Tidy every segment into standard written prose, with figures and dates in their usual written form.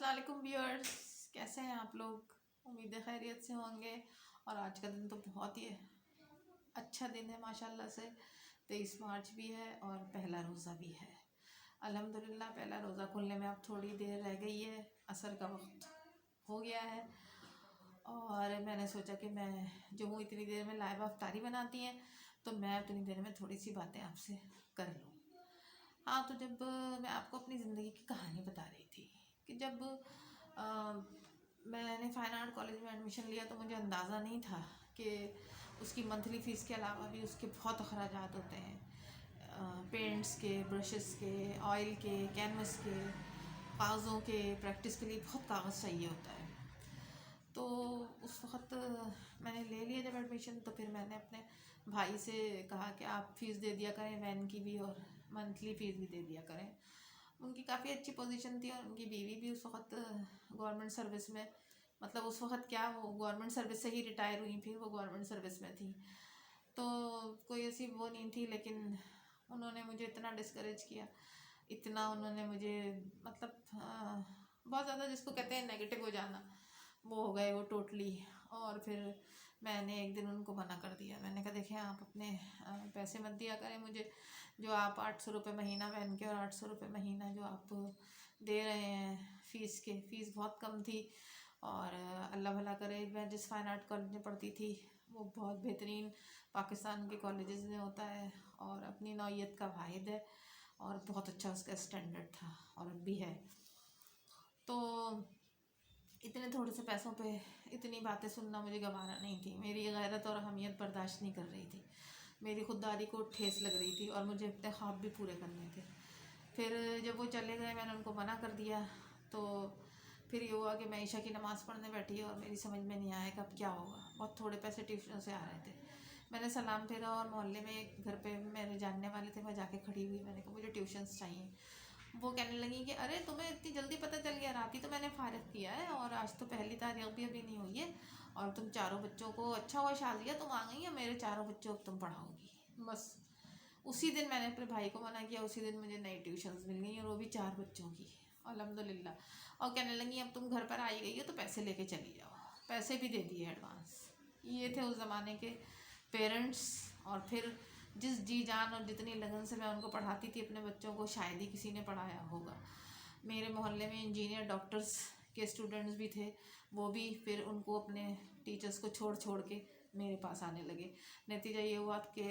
अस्सलामुअलैकुम व्यूअर्स, कैसे हैं आप लोग। उम्मीद है खैरियत से होंगे। और आज का दिन तो बहुत ही अच्छा दिन है माशाल्लाह से। 23 मार्च भी है और पहला रोज़ा भी है। अल्हम्दुलिल्लाह पहला रोज़ा खुलने में अब थोड़ी देर रह गई है, असर का वक्त हो गया है। और मैंने सोचा कि मैं जो हूँ इतनी देर में लाइव अफ्तारी बनाती हैं, तो मैं उतनी देर में थोड़ी सी बातें आपसे कर लूँ। हाँ, तो जब मैं आपको अपनी ज़िंदगी की कहानी बता रही थी कि जब मैंने फ़ाइन आर्ट कॉलेज में एडमिशन लिया, तो मुझे अंदाज़ा नहीं था कि उसकी मंथली फ़ीस के अलावा भी उसके बहुत अखराजात होते हैं। पेंट्स के, ब्रशेस के, ऑयल के, कैनवस के, कागज़ों के, प्रैक्टिस के लिए बहुत कागज़ चाहिए होता है। तो उस वक़्त मैंने ले लिया जब एडमिशन, तो फिर मैंने अपने भाई से कहा कि आप फ़ीस दे दिया करें वैन की भी और मंथली फ़ीस भी दे दिया करें। उनकी काफ़ी अच्छी पोजीशन थी और उनकी बीवी भी उस वक़्त गवर्नमेंट सर्विस में, मतलब उस वक़्त क्या, वो गवर्नमेंट सर्विस से ही रिटायर हुई, फिर वो गवर्नमेंट सर्विस में थी। तो कोई ऐसी वो नहीं थी, लेकिन उन्होंने मुझे इतना डिस्करेज किया, इतना उन्होंने मुझे, मतलब बहुत ज़्यादा जिसको कहते हैं नेगेटिव हो जाना, वो हो गए वो टोटली। और फिर मैंने एक दिन उनको मना कर दिया। मैंने कहा देखिए, आप अपने पैसे मत दिया करें मुझे। जो आप 800 रुपये महीना पहन के और 800 रुपये महीना जो आप दे रहे हैं फ़ीस के, फ़ीस बहुत कम थी। और अल्लाह भला करे, मैं जिस फ़ाइन आर्ट कॉलेज में पढ़ती थी वो बहुत बेहतरीन पाकिस्तान के कॉलेजेस में होता है और अपनी नौइयत का वाहिद है और बहुत अच्छा उसका स्टैंडर्ड था और अब भी है। तो इतने थोड़े से पैसों पे इतनी बातें सुनना मुझे गवारा नहीं थी। मेरी गैरत और अहमियत बर्दाश्त नहीं कर रही थी, मेरी खुददारी को ठेस लग रही थी और मुझे अपने ख्वाब भी पूरे करने थे। फिर जब वो चले गए, मैंने उनको मना कर दिया। तो फिर ये हुआ कि मैं ईशा की नमाज़ पढ़ने बैठी और मेरी समझ में नहीं आया कि अब क्या होगा। बहुत थोड़े पैसे ट्यूशन से आ रहे थे। मैंने सलाम फेरा और मोहल्ले में एक घर पे मेरे जानने वाले थे, मैं जाके खड़ी हुई। मैंने कहा मुझे ट्यूशन्स चाहिए। वो कहने लगी कि अरे तुम्हें इतनी जल्दी पता चल गया, रात ही तो मैंने फारिग किया है और आज तो पहली तारीख भी अभी नहीं हुई है और तुम चारों बच्चों को, अच्छा हुआ शादिया तुम आ गई है, मेरे चारों बच्चों को तुम पढ़ाओगी। बस उसी दिन मैंने अपने भाई को मना किया, उसी दिन मुझे नई ट्यूशन्स मिल गई और वो भी 4 बच्चों की, अल्हम्दुलिल्लाह। और कहने लगी अब तुम घर पर आई गई हो तो पैसे लेके चली जाओ। पैसे भी दे दिए एडवांस। ये थे उस ज़माने के पेरेंट्स। और फिर जिस जी जान और जितनी लगन से मैं उनको पढ़ाती थी अपने बच्चों को, शायद ही किसी ने पढ़ाया होगा। मेरे मोहल्ले में इंजीनियर, डॉक्टर्स के स्टूडेंट्स भी थे, वो भी फिर उनको अपने टीचर्स को छोड़ छोड़ के मेरे पास आने लगे। नतीजा ये हुआ कि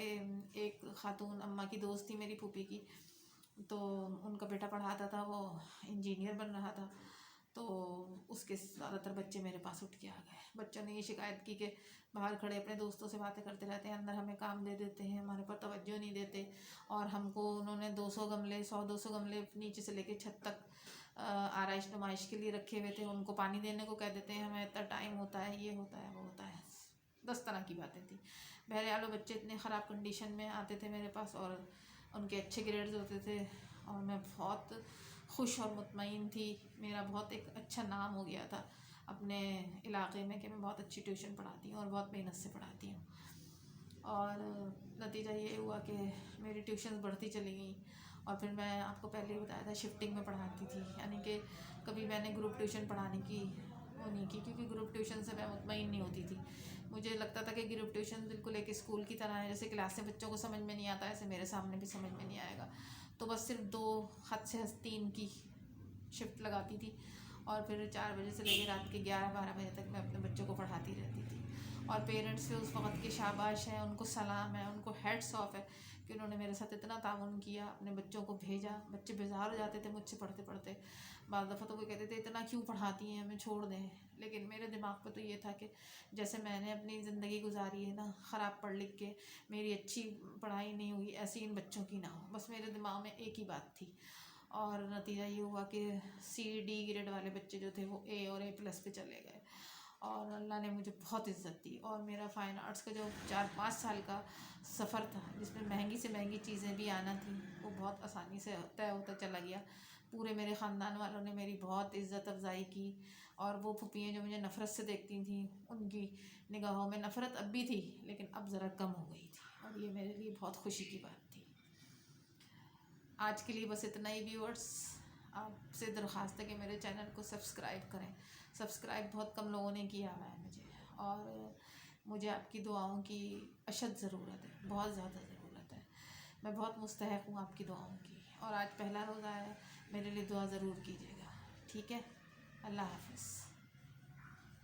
एक खातून अम्मा की दोस्त थी मेरी फूफी की, तो उनका बेटा पढ़ाता था, वो इंजीनियर बन रहा था। तो उसके ज़्यादातर बच्चे मेरे पास उठ के आ गए। बच्चों ने ये शिकायत की कि बाहर खड़े अपने दोस्तों से बातें करते रहते हैं, अंदर हमें काम दे देते हैं, हमारे पर तवज्जो नहीं देते। और हमको उन्होंने 200 गमले, 100-200 गमले नीचे से लेके छत तक आराइश नुमाइश के लिए रखे हुए थे, उनको पानी देने को कह देते हैं, हमें इतना टाइम होता है, ये होता है, वो होता है। 10 तरह की बातें थी। बहरहाल वो बच्चे इतने ख़राब कंडीशन में आते थे मेरे पास और उनके अच्छे ग्रेड्स होते थे और मैं बहुत खुश और मुतमईन थी। मेरा बहुत एक अच्छा नाम हो गया था अपने इलाके में कि मैं बहुत अच्छी ट्यूशन पढ़ाती हूँ और बहुत मेहनत से पढ़ाती हूँ। और नतीजा ये हुआ कि मेरी ट्यूशन बढ़ती चली गई। और फिर मैं आपको पहले ही बताया था शिफ्टिंग में पढ़ाती थी, यानी कि कभी मैंने ग्रुप ट्यूशन पढ़ाने की वो नहीं की, क्योंकि ग्रुप ट्यूशन से मैं मुतमईन नहीं होती थी। मुझे लगता था कि ग्रुप ट्यूशन बिल्कुल एक स्कूल की तरह है, जैसे क्लास में बच्चों को समझ में नहीं आता ऐसे मेरे सामने भी समझ में नहीं आएगा। तो बस सिर्फ 2 हद से हद 3 की शिफ्ट लगाती थी और फिर 4 बजे से लेकर रात के 11-12 बजे तक मैं अपने बच्चों को पढ़ाती रहती थी। और पेरेंट्स से उस वक़्त की शाबाश है, उनको सलाम है, उनको हेड्स ऑफ है कि उन्होंने मेरे साथ इतना ताउन किया, अपने बच्चों को भेजा। बच्चे बेजार हो जाते थे मुझसे पढ़ते पढ़ते, बाद दफ़ा तो कोई कहते थे इतना क्यों पढ़ाती हैं, हमें छोड़ दें। लेकिन मेरे दिमाग पे तो ये था कि जैसे मैंने अपनी ज़िंदगी गुजारी है ना, ख़राब पढ़ लिख के, मेरी अच्छी पढ़ाई नहीं हुई, ऐसी इन बच्चों की ना हो। बस मेरे दिमाग में एक ही बात थी। और नतीजा ये हुआ कि C-D ग्रेड वाले बच्चे जो थे वो A और A+ पे चले गए और अल्लाह ने मुझे बहुत इज़्ज़त दी। और मेरा फ़ाइन आर्ट्स का जो 4-5 साल का सफ़र था, जिसमें महंगी से महंगी चीज़ें भी आना थी, वो बहुत आसानी से तय होता चला गया। पूरे मेरे ख़ानदान वालों ने मेरी बहुत इज़्ज़त अफ़ज़ाई की और वो फूफियाँ जो मुझे नफ़रत से देखती थी, उनकी निगाहों में नफ़रत अब भी थी, लेकिन अब ज़रा कम हो गई थी और ये मेरे लिए बहुत खुशी की बात थी। आज के लिए बस इतना ही व्यूअर्स। आपसे दरख्वास्त है कि मेरे चैनल को सब्सक्राइब करें। सब्सक्राइब बहुत कम लोगों ने किया हुआ है मुझे, और मुझे आपकी दुआओं की अशद ज़रूरत है, बहुत ज़्यादा ज़रूरत है। मैं बहुत मुस्तहक़ हूँ आपकी दुआओं की, और आज पहला रोज़ा है, मेरे लिए दुआ ज़रूर कीजिएगा। ठीक है, अल्लाह हाफ़िज़।